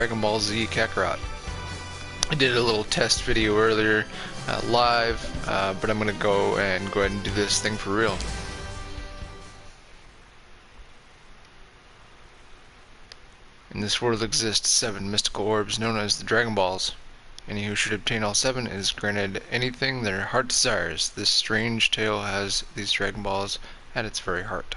Dragon Ball Z Kakarot. I did a little test video earlier live, but I'm going to go ahead and do this thing for real. In this world exist 7 mystical orbs known as the Dragon Balls. Any who should obtain all 7 is granted anything their heart desires. This strange tale has these Dragon Balls at its very heart.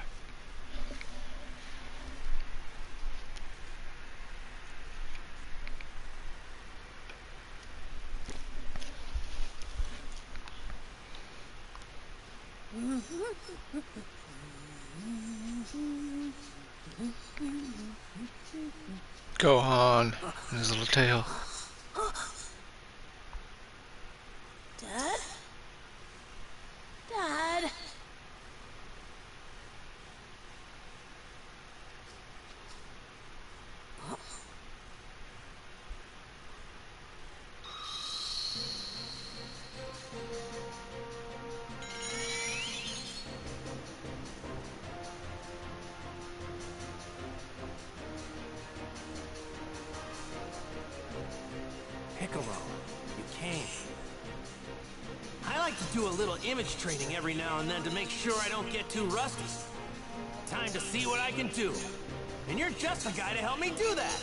Gohan and his little tail. Dad? Dad? Piccolo, you came. I like to do a little image training every now and then to make sure I don't get too rusty. Time to see what I can do. And you're just the guy to help me do that.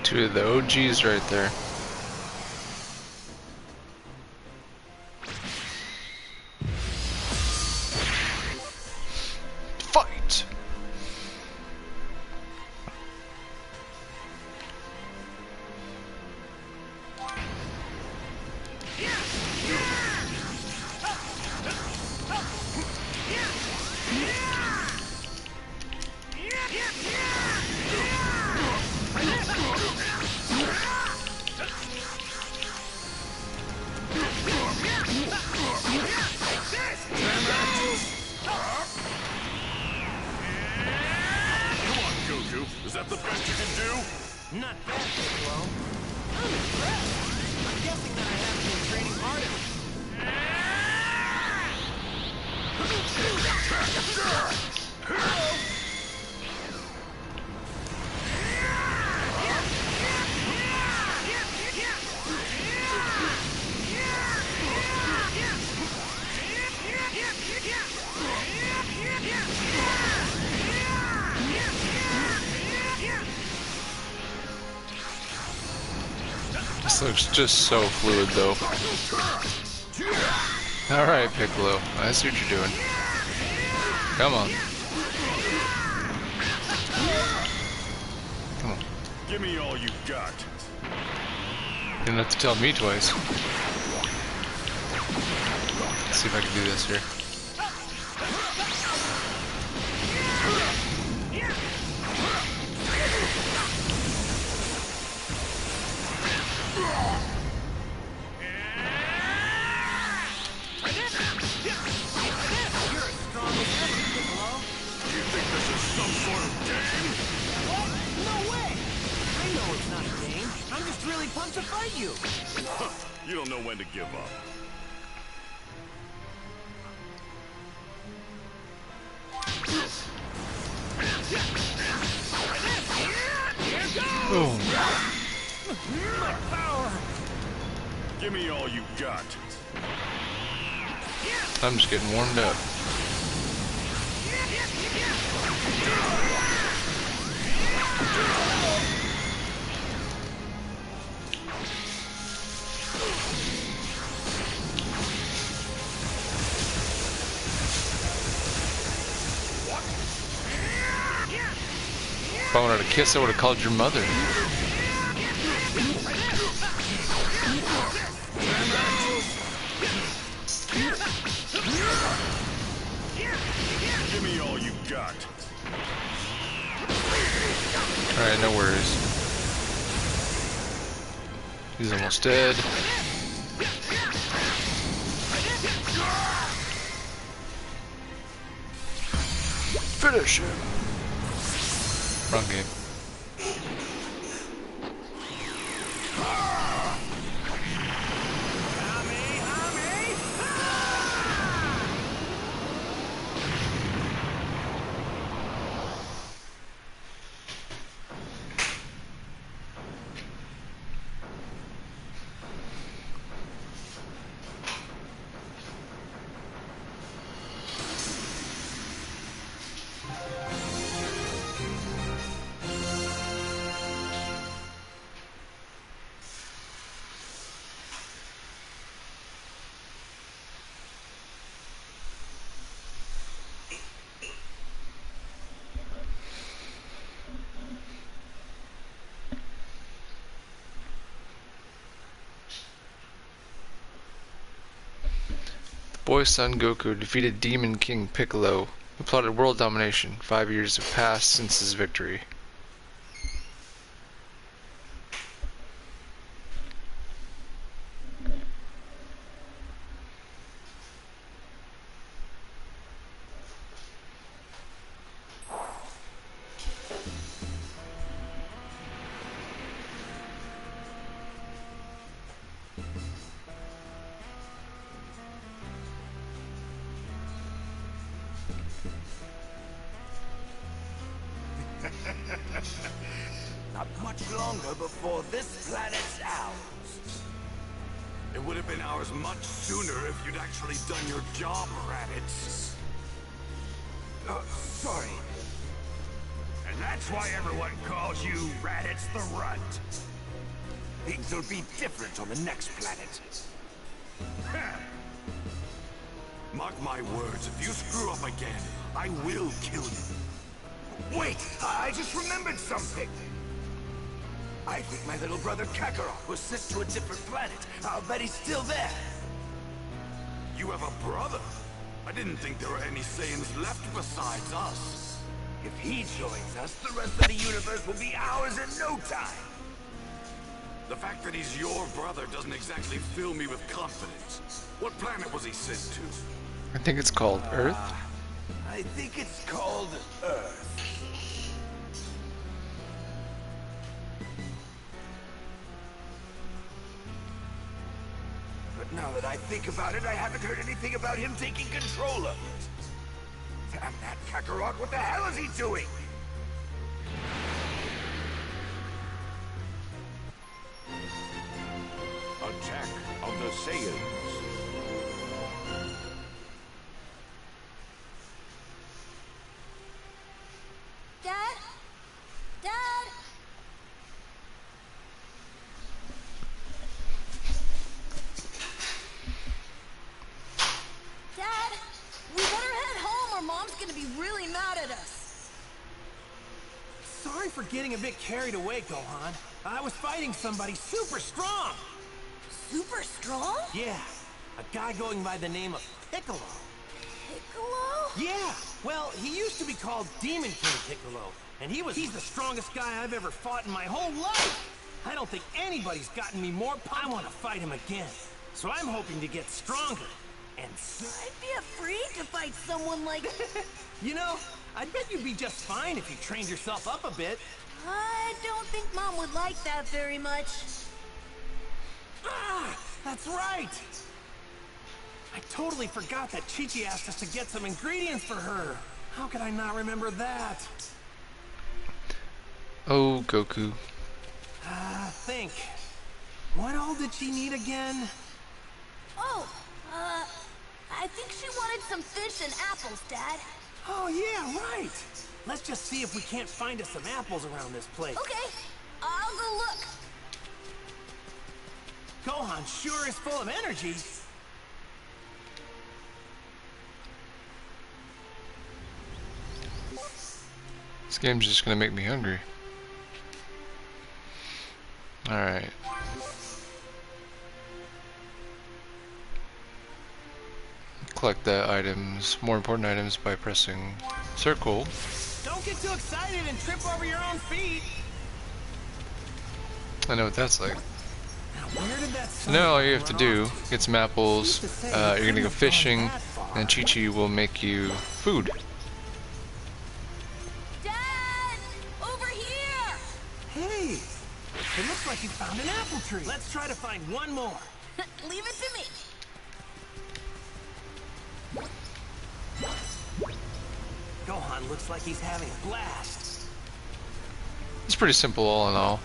Two of the OGs right there. Fight! Is that the best you can do? Not bad, Piccolo. I'm impressed. I'm guessing that I haven't been training hard This looks just so fluid though. Alright, Piccolo, I see what you're doing. Come on. Come on. Give me all you got. You didn't have to tell me twice. Let's see if I can do this here. Do you think this is some sort of game? What? No way! I know it's not a game. I'm just really pumped to fight you. You don't know when to give up. Boom. My power! Give me all you got. I'm just getting warmed up. If I wanted a kiss, I would have called your mother. Give me all you got. Alright, no worries. He's almost dead. Finish him. Wrong game. Boy Son Goku defeated Demon King Piccolo, who plotted world domination. 5 years have passed since his victory. Not much longer before this planet's ours. It would have been ours much sooner if you'd actually done your job, Raditz. Sorry. And that's why everyone calls you Raditz the Runt. Things will be different on the next planet. Mark my words, if you screw up again, I will kill you. Wait! I just remembered something! I think my little brother Kakarot was sent to a different planet. I'll bet he's still there. You have a brother? I didn't think there were any Saiyans left besides us. If he joins us, the rest of the universe will be ours in no time. The fact that he's your brother doesn't exactly fill me with confidence. What planet was he sent to? I think it's called Earth. I think it's called Earth. But now that I think about it, I haven't heard anything about him taking control of it. Damn that Kakarot, what the hell is he doing? Attack of the Saiyans. Dad? Dad? Dad, we better head home or Mom's gonna be really mad at us. Sorry for getting a bit carried away, Gohan. I was fighting somebody super strong. Super strong? Yeah, a guy going by the name of Piccolo. Piccolo? Yeah, well, he used to be called Demon King Piccolo, and he's the strongest guy I've ever fought in my whole life. I don't think anybody's gotten me more pumped. I want to fight him again, so I'm hoping to get stronger. And I'd be afraid to fight someone like... you know, I bet you'd be just fine if you trained yourself up a bit. I don't think Mom would like that very much. Ah, that's right. I totally forgot that Chi-Chi asked us to get some ingredients for her. How could I not remember that? Oh, Goku. Think. What all did she need again? Oh, I think she wanted some fish and apples, Dad. Oh, yeah, right. Let's just see if we can't find us some apples around this place. Okay, I'll go look. Gohan sure is full of energy. This game's just gonna make me hungry. Alright. Collect the items, more important items, by pressing circle. Don't get too excited and trip over your own feet. I know what that's like. Now, where did that So now all you have to do, get some apples, you're gonna go fishing, and Chi-Chi will make you food. Dad! Over here! Hey, it looks like you found an apple tree. Let's try to find one more. Leave it to me. Gohan looks like he's having a blast. It's pretty simple all in all.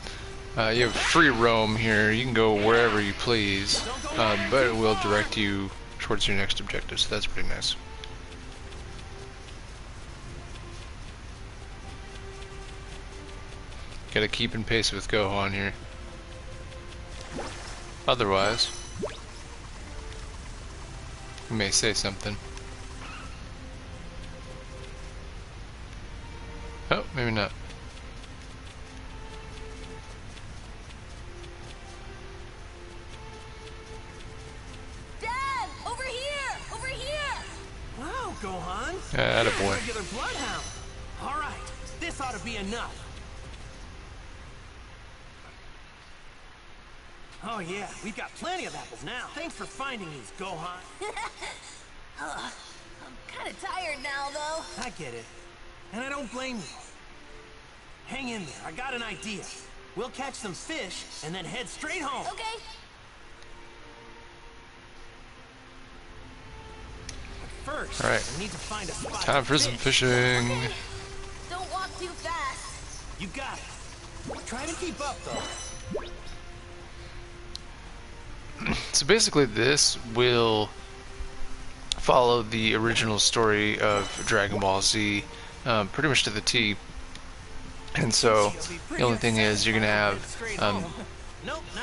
You have free roam here, you can go wherever you please, but it will direct you towards your next objective, so that's pretty nice. Gotta keep in pace with Gohan here. Otherwise, you may say something. Oh, maybe not. Dad! Over here! Over here! Attaboy. Regular bloodhound. All right, this ought to be enough. Oh yeah, we've got plenty of apples now. Thanks for finding these, Gohan. I'm kind of tired now, though. I get it, and I don't blame you. Hang in there, I got an idea. We'll catch some fish and then head straight home. Okay. First, All right. we need to find a spot. Time for some fishing. Okay. Don't walk too fast. You got it. Try to keep up, though. So basically, this will follow the original story of Dragon Ball Z, pretty much to the T. And so the only thing is you're gonna have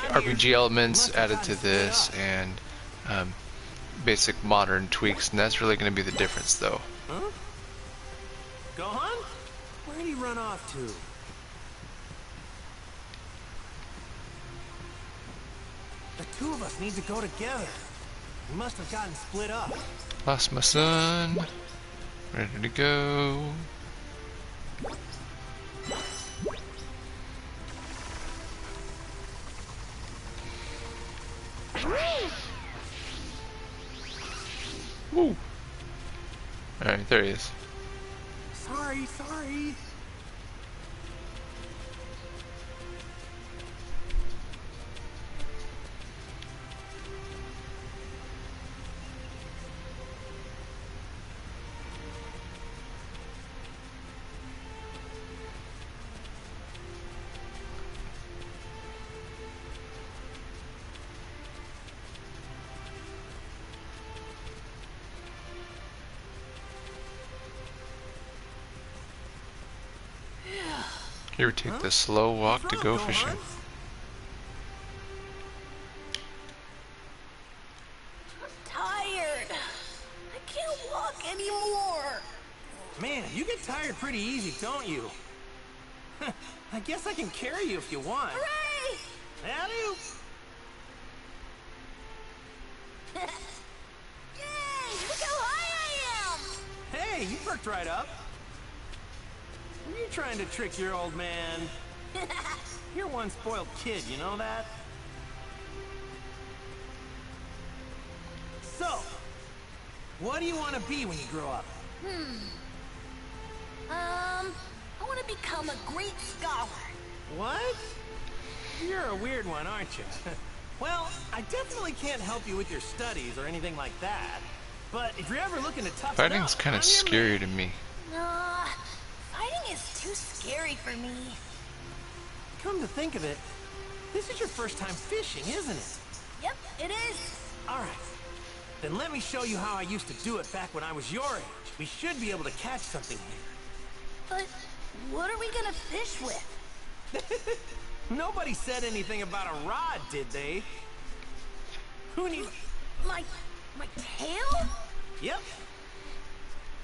RPG elements added to this and basic modern tweaks, and that's really gonna be the difference, though. Huh? Gohan? Where'd he run off to? The two of us need to go together. We must have gotten split up. Lost my son. Ready to go. Woo! Alright, there he is. Sorry. Here, take the slow walk to go fishing. I'm tired. I can't walk anymore. Man, you get tired pretty easy, don't you? I guess I can carry you if you want. Hooray! Alley-oop. Yay! Look how high I am! Hey, you perked right up. Were you trying to trick your old man? You're one spoiled kid, you know that? So, what do you want to be when you grow up? I want to become a great scholar. What? You're a weird one, aren't you? Well, I definitely can't help you with your studies or anything like that. But if you're ever looking to toughen up, Fighting's kind I'm of your scary man. to me. Nah, fighting is too scary for me. Come to think of it, this is your first time fishing, isn't it? Yep, it is. All right. Then let me show you how I used to do it back when I was your age. We should be able to catch something here. But what are we gonna fish with? Nobody said anything about a rod, did they? Who needs... My tail? Yep.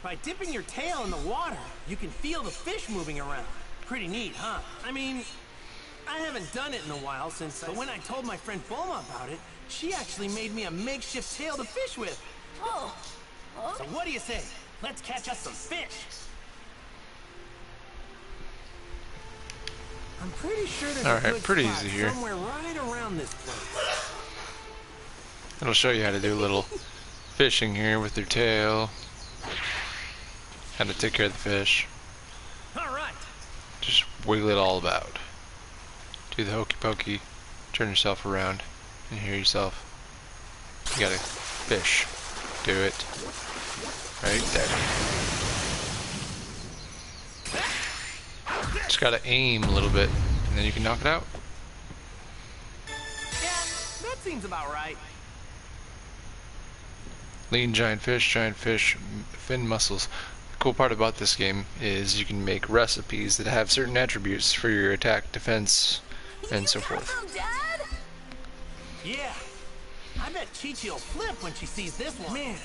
By dipping your tail in the water, you can feel the fish moving around. Pretty neat, huh? I mean, I haven't done it in a while but when I told my friend Bulma about it, she actually made me a makeshift tail to fish with. Oh. So what do you say? Let's catch us some fish. I'm pretty sure there's Alright, a good pretty spot easy here. somewhere right around this place. It'll show you how to do a little fishing here with your tail. How to take care of the fish. All right. Just wiggle it all about. Do the hokey pokey. Turn yourself around and hear yourself. You gotta fish. Do it. Right there. Just gotta aim a little bit and then you can knock it out. Yeah, that seems about right. Lean giant fish, fin muscles. The cool part about this game is you can make recipes that have certain attributes for your attack, defense, and so forth. Awesome, Dad! Yeah. I bet Chi-Chi will flip when she sees this one. Man,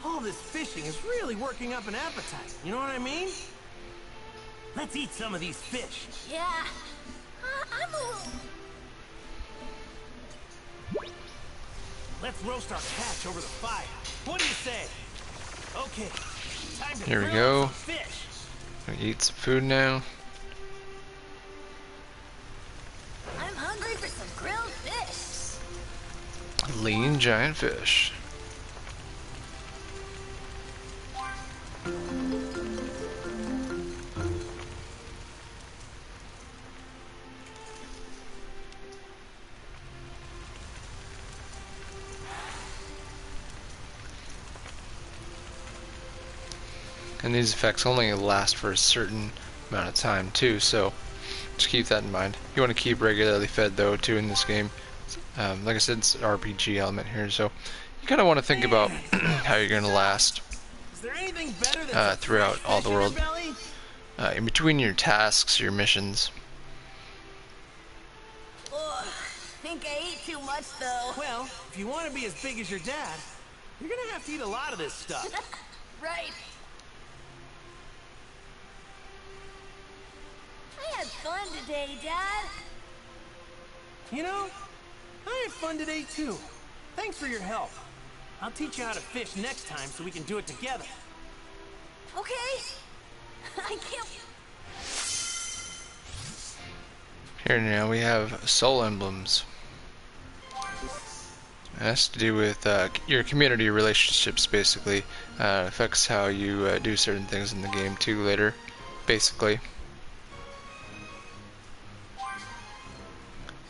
all this fishing is really working up an appetite. You know what I mean? Let's eat some of these fish. Yeah. I'm a little... Let's roast our catch over the fire. What do you say? Okay, Time to Here we grill go. some fish. Gonna eat some food now. I'm hungry for some grilled fish. Lean giant fish. And these effects only last for a certain amount of time too, so just keep that in mind. You want to keep regularly fed though too in this game. Like I said, it's an RPG element here, so you kind of want to think about how you're going to last Is there anything better than throughout fresh all fish the in your world. belly? In between your tasks, your missions. Ugh, think I ate too much though. Well, if you want to be as big as your dad, you're gonna have to eat a lot of this stuff. Right. I had fun today, Dad. You know, I had fun today too. Thanks for your help. I'll teach you how to fish next time so we can do it together. Okay. I can't. Here now we have soul emblems. It has to do with your community relationships, basically. Affects how you do certain things in the game too later, basically.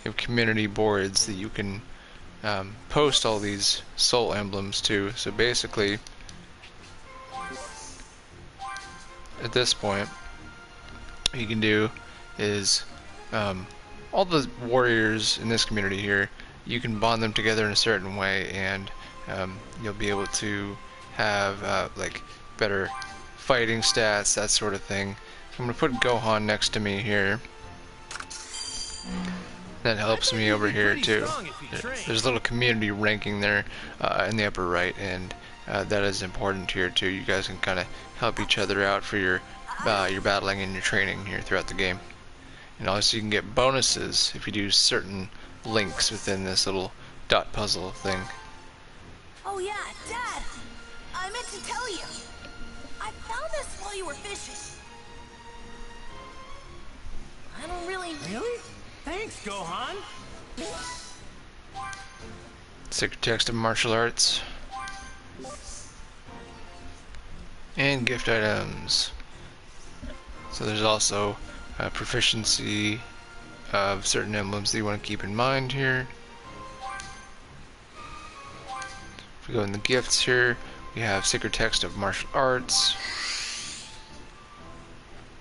You have community boards that you can post all these soul emblems to. So basically, at this point, what you can do is all the warriors in this community here, you can bond them together in a certain way, and you'll be able to have like better fighting stats, that sort of thing. I'm gonna put Gohan next to me here. That helps me over here too. There's a little community ranking there in the upper right, and that is important here too. You guys can kind of help each other out for your battling and your training here throughout the game. And also you can get bonuses if you do certain links within this little dot puzzle thing. Oh yeah, Dad. I meant to tell you. I found this while you were fishing. I don't really. Really? Thanks, Gohan. Sacred text of martial arts. And gift items. So there's also proficiency of certain emblems that you want to keep in mind here. If we go in the gifts here, we have sacred text of martial arts.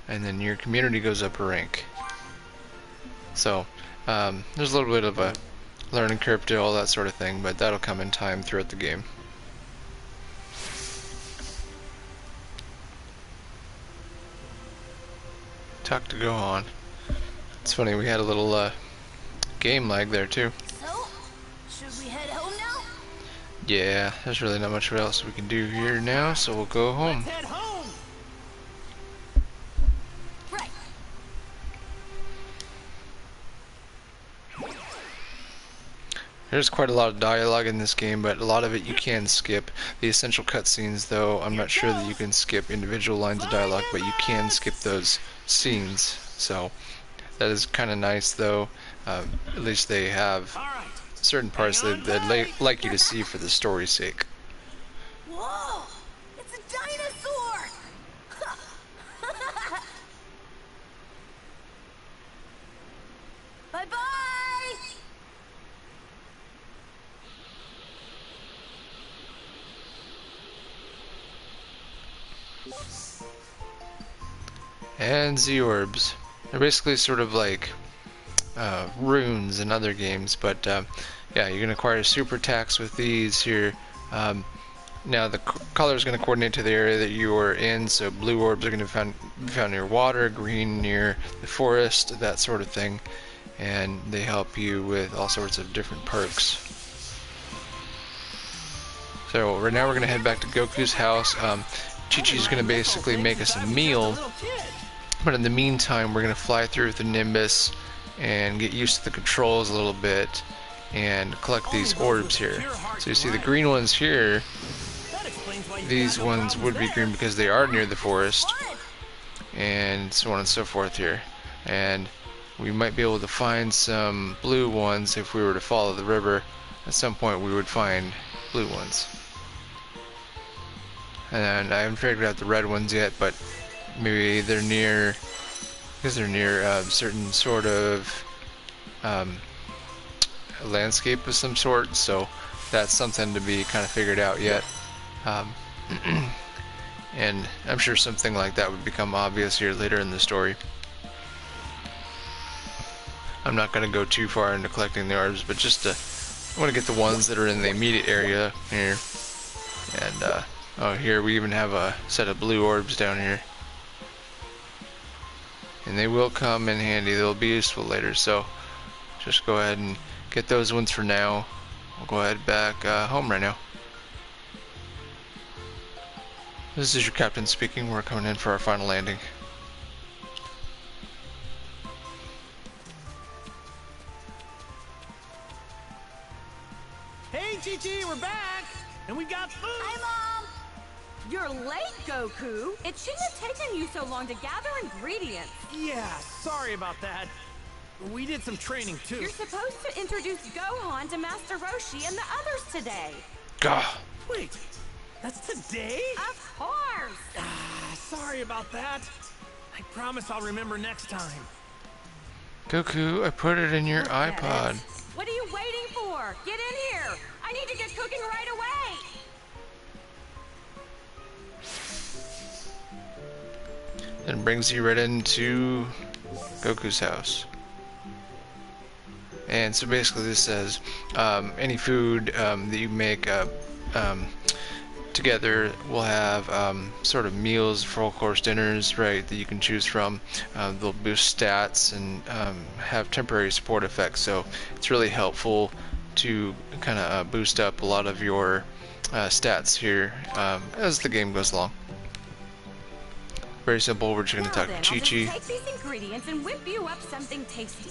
And then your community goes up a rank. So there's a little bit of a learning curve to all that sort of thing, but that'll come in time throughout the game. Talk to Gohan. It's funny, we had a little game lag there too. So, should we head home now? Yeah, there's really not much else we can do here now, so we'll go home. Let's head home. Right. There's quite a lot of dialogue in this game, but a lot of it you can skip. The essential cutscenes, though, I'm not sure that you can skip individual lines of dialogue, but you can skip those scenes. So that is kind of nice, though. At least they have All right. certain parts that they'd like you to see for the story's sake. Whoa! It's a dinosaur! Bye-bye! And Z-orbs. They're basically sort of like runes in other games, but yeah, you can acquire super attacks with these here. Now the color is going to coordinate to the area that you are in, so blue orbs are going to be found near water, green near the forest, that sort of thing, and they help you with all sorts of different perks. So right now we're going to head back to Goku's house. Chi-Chi's going to basically make us a meal, but in the meantime we're going to fly through with the Nimbus and get used to the controls a little bit and collect these orbs here. So you see the green ones here, That explains why these ones would be green because they are near the forest, Fun. and so on and so forth here. And we might be able to find some blue ones if we were to follow the river. At some point we would find blue ones. And I haven't figured out the red ones yet, but maybe they're near, because they're near certain sort of landscape of some sort, so that's something to be kind of figured out yet. And I'm sure something like that would become obvious here later in the story. I'm not going to go too far into collecting the orbs, but just to, I want to get the ones that are in the immediate area here. And oh, here we even have a set of blue orbs down here, and they will come in handy. They'll be useful later, so just go ahead and get those ones for now. We'll go ahead back home right now. This is your captain speaking. We're coming in for our final landing. Hey, Chi-Chi, we're back! And we got food! Hi, Mom. You're late, Goku. It shouldn't have taken you so long to gather ingredients. Yeah, sorry about that. We did some training, too. You're supposed to introduce Gohan to Master Roshi and the others today. Gah! Wait, that's today? Of course. Sorry about that. I promise I'll remember next time. Goku, I put it in your Forget iPod. it. What are you waiting for? Get in here. I need to get cooking right away. Then brings you right into Goku's house. And so basically this says any food that you make together will have sort of meals, full course dinners, right, that you can choose from. They'll boost stats and have temporary support effects, so it's really helpful to kind of boost up a lot of your stats here as the game goes along. Very simple. We're just going to Now talk then, to I'll Chi-Chi. just take these ingredients and whip you up something tasty.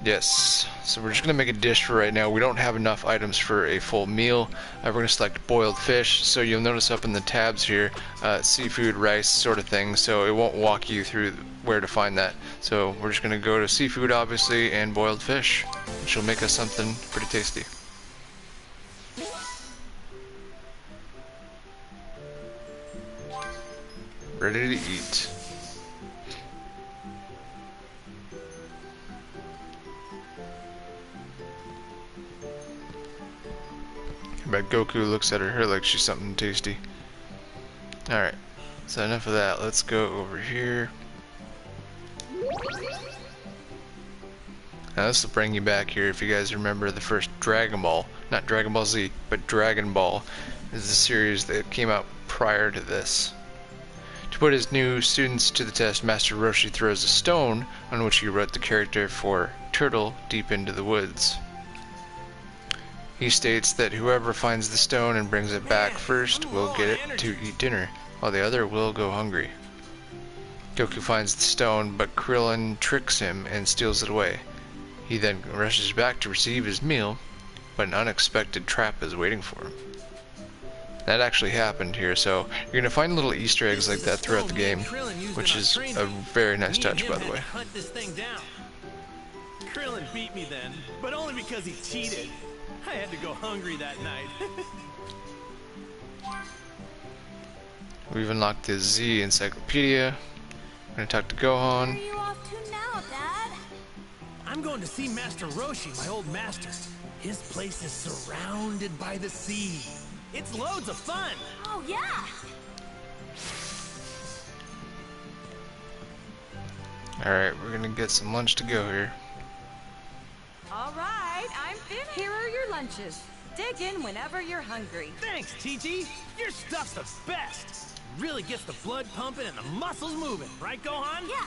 Yes, so we're just going to make a dish for right now. We don't have enough items for a full meal. We're going to select boiled fish, so you'll notice up in the tabs here, seafood, rice, sort of thing, so it won't walk you through where to find that. So we're just going to go to seafood, obviously, and boiled fish, which will make us something pretty tasty. Ready to eat. I bet Goku looks at her like she's something tasty. Alright, so enough of that. Let's go over here. Now this will bring you back here. If you guys remember the first Dragon Ball, not Dragon Ball Z, but Dragon Ball is the series that came out prior to this. To put his new students to the test, Master Roshi throws a stone on which he wrote the character for Turtle deep into the woods. He states that whoever finds the stone and brings it back first will get it to eat dinner, while the other will go hungry. Goku finds the stone, but Krillin tricks him and steals it away. He then rushes back to receive his meal, but an unexpected trap is waiting for him. That actually happened here, so you're going to find little Easter eggs like that throughout the game, which is a very nice touch, by the way. Hunt this thing down. Krillin beat me then, but only because he cheated. I had to go hungry that night. We've unlocked the Z Encyclopedia. We're going to talk to Gohan. Where are you off to now, Dad? I'm going to see Master Roshi, my old master. His place is surrounded by the sea. It's loads of fun. Oh, yeah. Alright, we're going to get some lunch to go here. All right, I'm finished. Here are your lunches. Dig in whenever you're hungry. Thanks, Chi-Chi. Your stuff's the best. Really gets the blood pumping and the muscles moving. Right, Gohan? Yeah.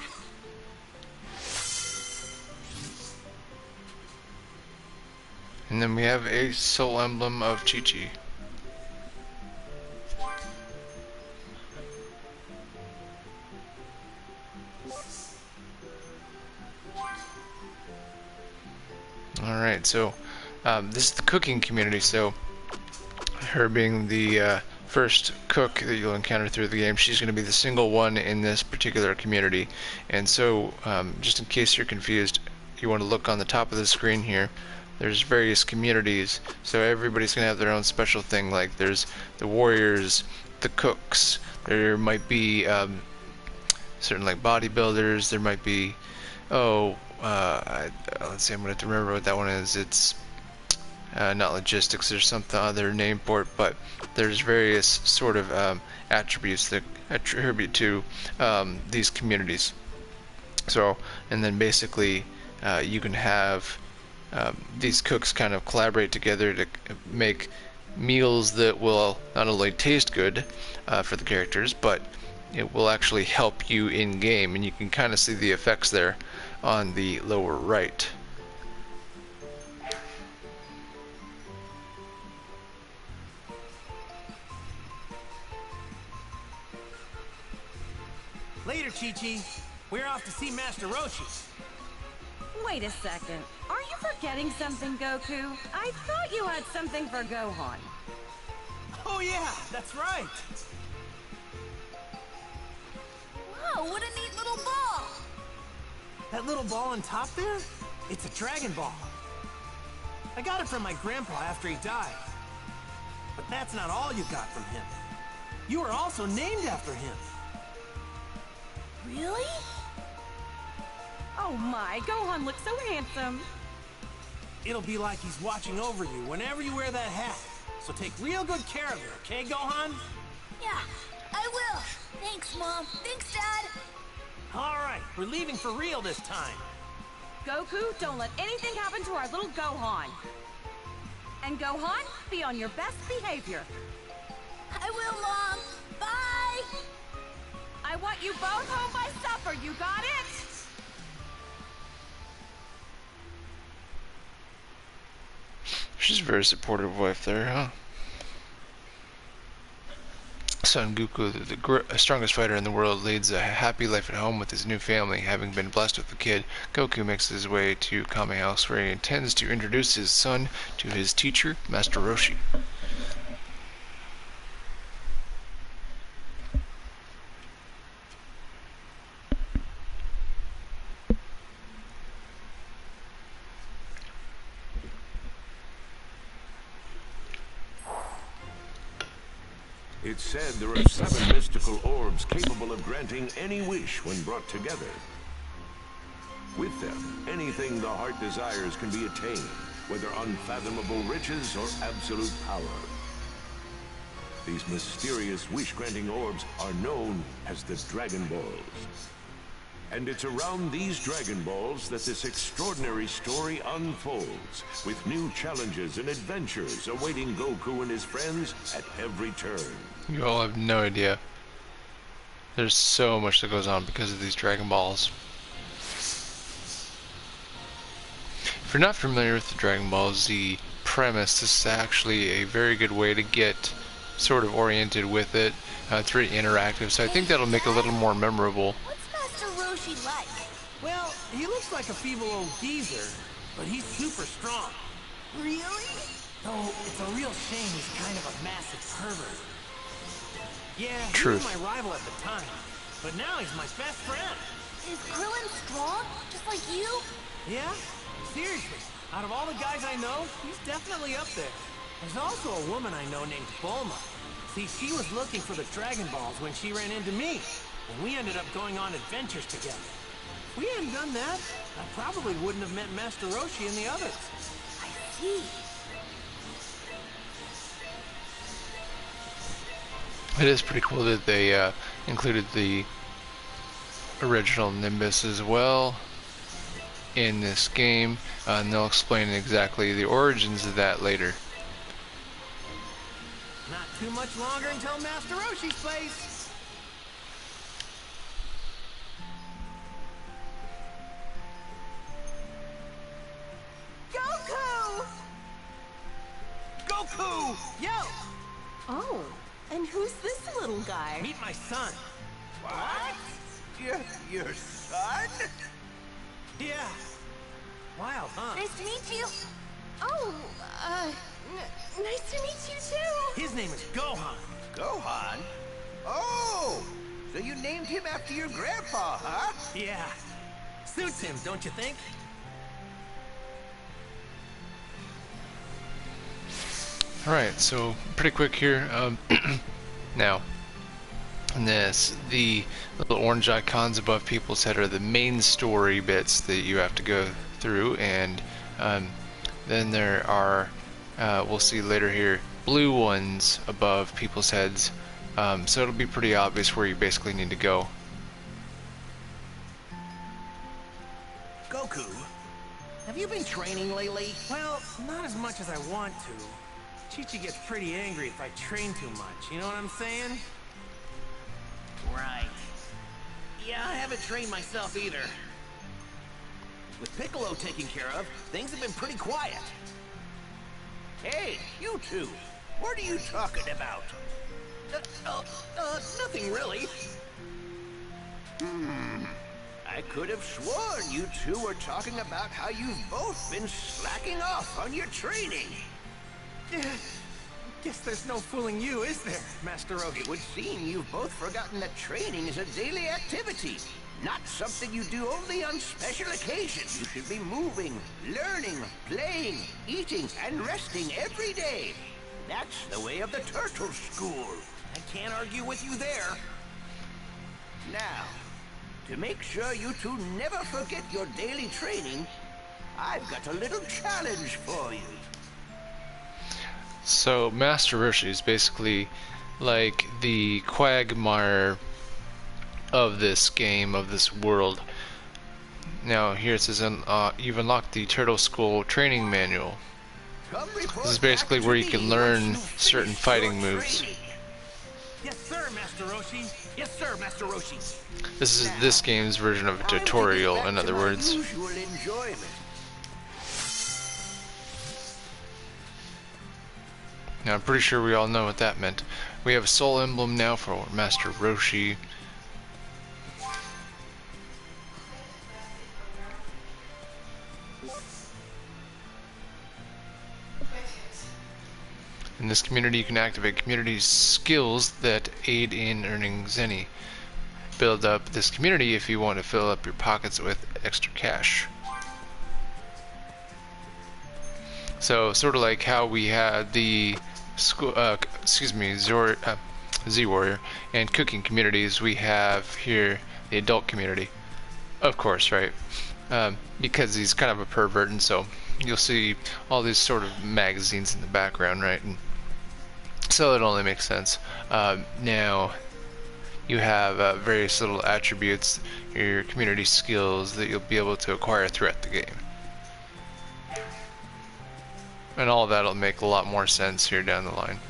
And then we have a soul emblem of Chi-Chi. Alright, so this is the cooking community, so her being the first cook that you'll encounter through the game. She's going to be the single one in this particular community. And so, just in case you're confused, you want to look on the top of the screen here. There's various communities, so everybody's going to have their own special thing. Like there's the warriors, the cooks, there might be certain like bodybuilders, there might be, let's see, I'm going to have to remember what that one is. It's not logistics, there's some other name for it, but there's various sort of attributes that attribute to these communities. So, and then basically you can have these cooks kind of collaborate together to make meals that will not only taste good for the characters, but it will actually help you in game, and you can kind of see the effects there on the lower right. Later, Chi-Chi. We're off to see Master Roshi. Wait a second. Are you forgetting something, Goku? I thought you had something for Gohan. Oh yeah, that's right. Whoa, what a neat little ball! That little ball on top there? It's a Dragonball. I got it from my grandpa after he died. But that's not all you got from him. You were also named after him. Really? Oh my, Gohan looks so handsome. It'll be like he's watching over you whenever you wear that hat. So take real good care of it, okay, Gohan? Yeah, I will. Thanks, Mom. Thanks, Dad. All right, we're leaving for real this time. Goku, don't let anything happen to our little Gohan. And Gohan, be on your best behavior. I will, Mom. Bye! I want you both home by supper, you got it? She's a very supportive wife there, huh? Son Goku, the strongest fighter in the world, leads a happy life at home with his new family. Having been blessed with a kid, Goku makes his way to Kame House, where he intends to introduce his son to his teacher, Master Roshi. It's said there are 7 mystical orbs capable of granting any wish when brought together. With them, anything the heart desires can be attained, whether unfathomable riches or absolute power. These mysterious wish-granting orbs are known as the Dragonballs. And it's around these Dragon Balls that this extraordinary story unfolds, with new challenges and adventures awaiting Goku and his friends at every turn. You all have no idea. There's so much that goes on because of these Dragon Balls. If you're not familiar with the Dragon Ball Z premise, this is actually a very good way to get sort of oriented with it. It's very interactive, so I think that'll make it a little more memorable. What's Master Roshi like? Well, he looks like a feeble old geezer, but he's super strong. Really? Though it's a real shame he's kind of a massive pervert. Yeah, Truth. he was my rival at the time, but now he's my best friend. Is Krillin strong, just like you? Yeah? Seriously, out of all the guys I know, he's definitely up there. There's also a woman I know named Bulma. See, she was looking for the Dragon Balls when she ran into me, and we ended up going on adventures together. If we hadn't done that, I probably wouldn't have met Master Roshi and the others. I see. It is pretty cool that they included the original Nimbus as well in this game, and they'll explain exactly the origins of that later. Not too much longer until Master Roshi's place. Goku! Goku! Yo! Oh, and who's this little guy? Meet my son. What? Your son? Yeah. Wild, huh? Nice to meet you. Oh, Nice to meet you too. His name is Gohan. Gohan? Oh! So you named him after your grandpa, huh? Yeah. Suits him, don't you think? Alright, so pretty quick here. Now, in this, the little orange icons above people's head are the main story bits that you have to go through, and then there are, we'll see later here, blue ones above people's heads. So it'll be pretty obvious where you basically need to go. Goku, have you been training lately? Well, not as much as I want to. Chi-Chi gets pretty angry if I train too much, you know what I'm saying? Right. Yeah, I haven't trained myself either. With Piccolo taken care of, things have been pretty quiet. Hey, you two. What are you talking about? Nothing really. I could have sworn you two were talking about how you've both been slacking off on your training. Guess there's no fooling you, is there, Master Roshi? It would seem you've both forgotten that training is a daily activity, not something you do only on special occasions. You should be moving, learning, playing, eating, and resting every day. That's the way of the Turtle School. I can't argue with you there. Now, to make sure you two never forget your daily training, I've got a little challenge for you. So Master Roshi is basically like the Quagmire of this game, of this world. Now here it says you've unlocked the Turtle School training manual. This is basically where you can learn certain fighting moves. Yes, sir, Master Roshi. Yes, sir, Master Roshi. This is this game's version of a tutorial, in other words. Usual enjoyment. Now I'm pretty sure we all know what that meant. We have a soul emblem now for Master Roshi. In this community you can activate community skills that aid in earning Zenny. Build up this community if you want to fill up your pockets with extra cash. So sort of like how we had the Z-Warrior and cooking communities, we have here the adult community. Of course, right? Because he's kind of a pervert, and so you'll see all these sort of magazines in the background, right? And so it only makes sense. Now you have various little attributes, your community skills that you'll be able to acquire throughout the game. And all of that'll make a lot more sense here down the line.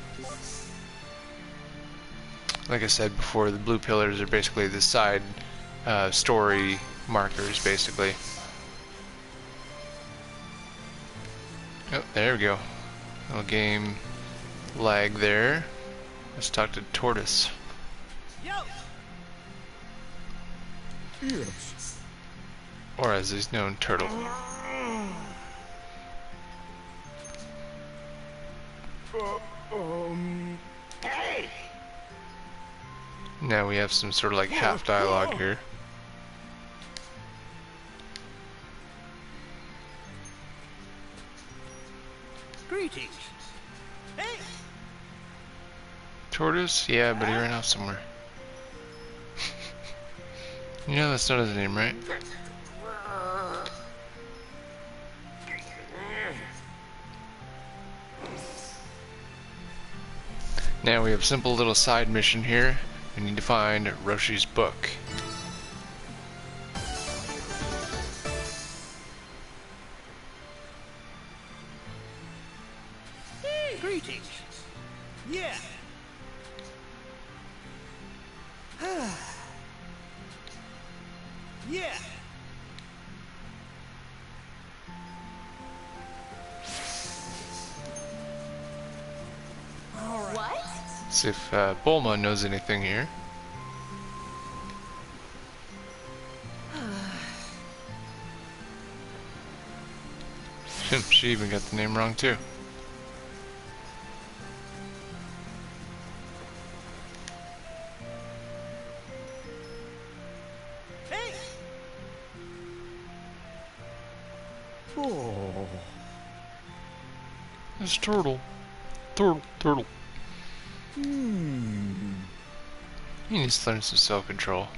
Like I said before, the blue pillars are basically the side story markers, basically. Oh, there we go. Little game lag there. Let's talk to Tortoise. Yo! Yes. Or as he's known, Turtle. Hey! Now we have some sort of like half dialogue here. Greetings. Hey! Tortoise? Yeah, but he ran off somewhere. You know that's not his name, right? Now we have a simple little side mission here. We need to find Roshi's book. Greetings. Yeah. Yeah. What? See if Bulma knows anything here. She even got the name wrong too. Oh. It's turtle. Turtle. Turtle. He needs to learn some self-control.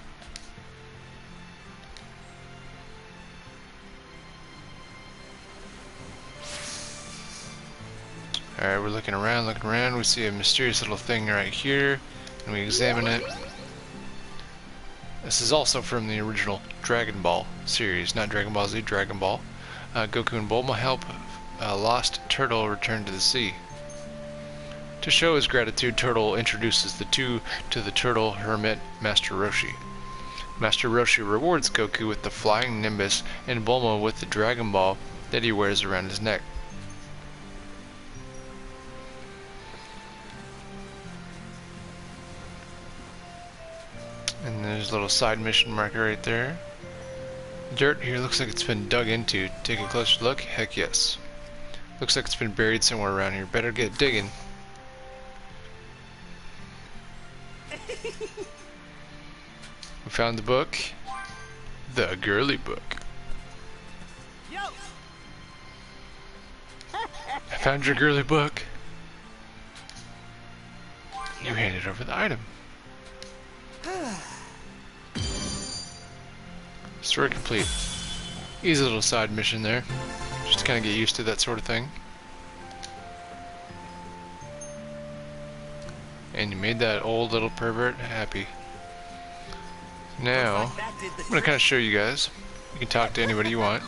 Alright, we're looking around, we see a mysterious little thing right here, and we examine it. This is also from the original Dragon Ball series, not Dragon Ball Z, Dragon Ball. Goku and Bulma help a lost turtle return to the sea. To show his gratitude, Turtle introduces the two to the turtle hermit, Master Roshi. Master Roshi rewards Goku with the flying Nimbus and Bulma with the Dragon Ball that he wears around his neck. And there's a little side mission marker right there. Dirt here looks like it's been dug into. Take a closer look. Heck yes. Looks like it's been buried somewhere around here. Better get digging. We found the book. The girly book. Yo! I found your girly book. You handed over the item. Story complete. Easy little side mission there. Just to kind of get used to that sort of thing. And you made that old little pervert happy. Now, I'm going to kind of show you guys. You can talk to anybody you want.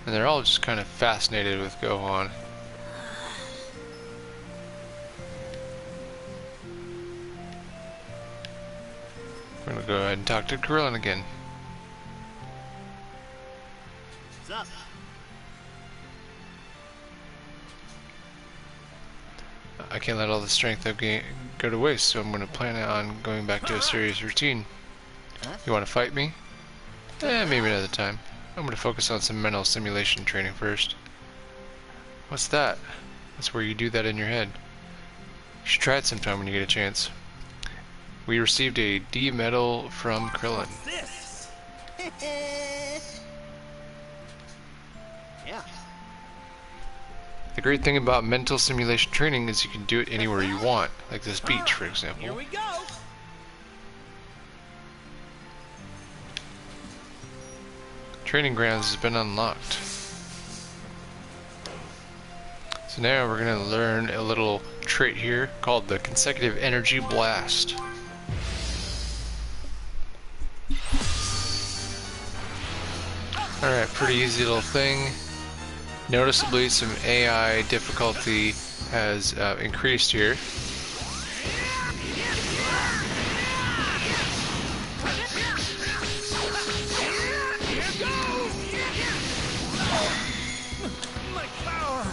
And they're all just kind of fascinated with Gohan. We're going to go ahead and talk to Krillin again. What's up? I can't let all the strength I've gained go to waste, so I'm going to plan on going back to a serious routine. You want to fight me? Maybe another time. I'm going to focus on some mental simulation training first. What's that? That's where you do that in your head. You should try it sometime when you get a chance. We received a D medal from Krillin. This? Yeah. The great thing about mental simulation training is you can do it anywhere you want, like this beach, for Here example. we go. Training grounds has been unlocked. So now we're going to learn a little trait here called the consecutive energy blast. Alright, pretty easy little thing. Noticeably some AI difficulty has increased here. My power.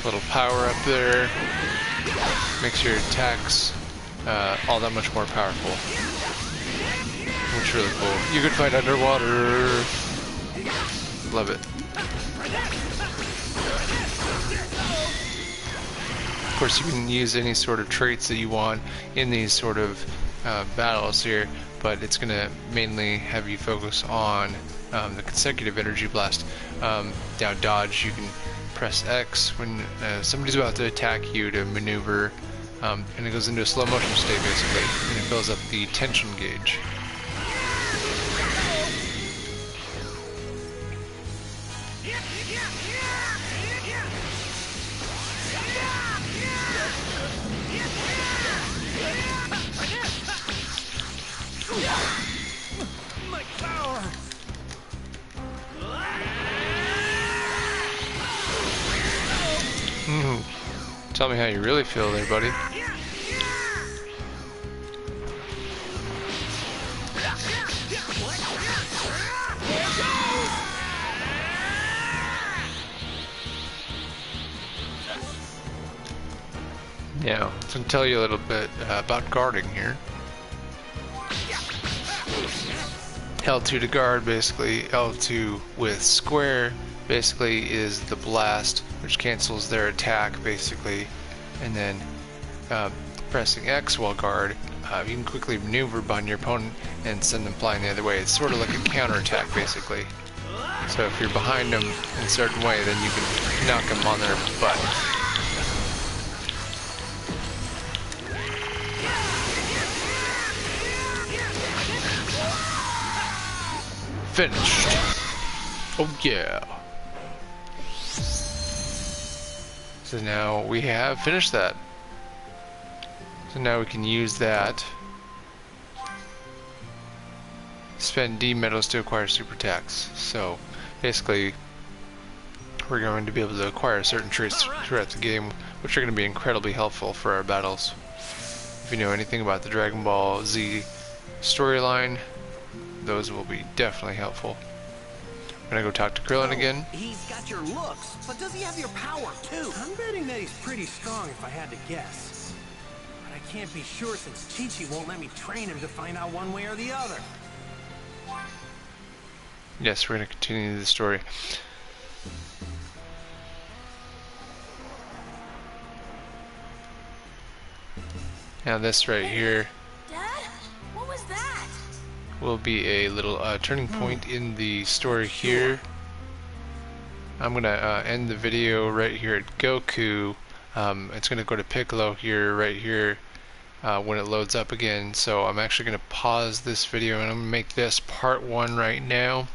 Little power up there. Makes your attacks all that much more powerful. Which is really cool. You can fight underwater. Love it. Of course, you can use any sort of traits that you want in these sort of battles here, but it's going to mainly have you focus on the consecutive energy blast. Now dodge, you can press X when somebody's about to attack you to maneuver, and it goes into a slow motion state basically, and it fills up the tension gauge. My power. Tell me how you really feel there, buddy. Now, to tell you a little bit about guarding here. L2 to guard, basically L2 with square basically is the blast, which cancels their attack basically, and then pressing X while guard, you can quickly maneuver behind your opponent and send them flying the other way. It's sort of like a counterattack basically. So if you're behind them in a certain way, then you can knock them on their butt. Finished. Oh yeah. So now we have finished that. So now we can use that. Spend D medals to acquire super attacks. So basically we're going to be able to acquire certain traits throughout the game, which are going to be incredibly helpful for our battles. If you know anything about the Dragon Ball Z storyline, those will be definitely helpful. I'm gonna go talk to Krillin again. He's got your looks, but does he have your power too? I'm betting that he's pretty strong if I had to guess. But I can't be sure since Chi-Chi won't let me train him to find out one way or the other. Yes, we're gonna continue the story. Now this right here Dad? What was that? will be a little turning point in the story here. I'm gonna end the video right here at Goku. It's gonna go to Piccolo here, right here, when it loads up again. So I'm actually gonna pause this video and I'm gonna make this part 1 right now.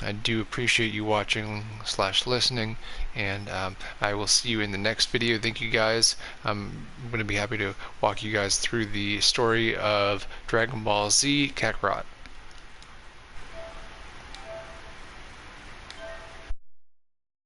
I do appreciate you watching / listening, and I will see you in the next video. Thank you guys. I'm going to be happy to walk you guys through the story of Dragon Ball Z Kakarot.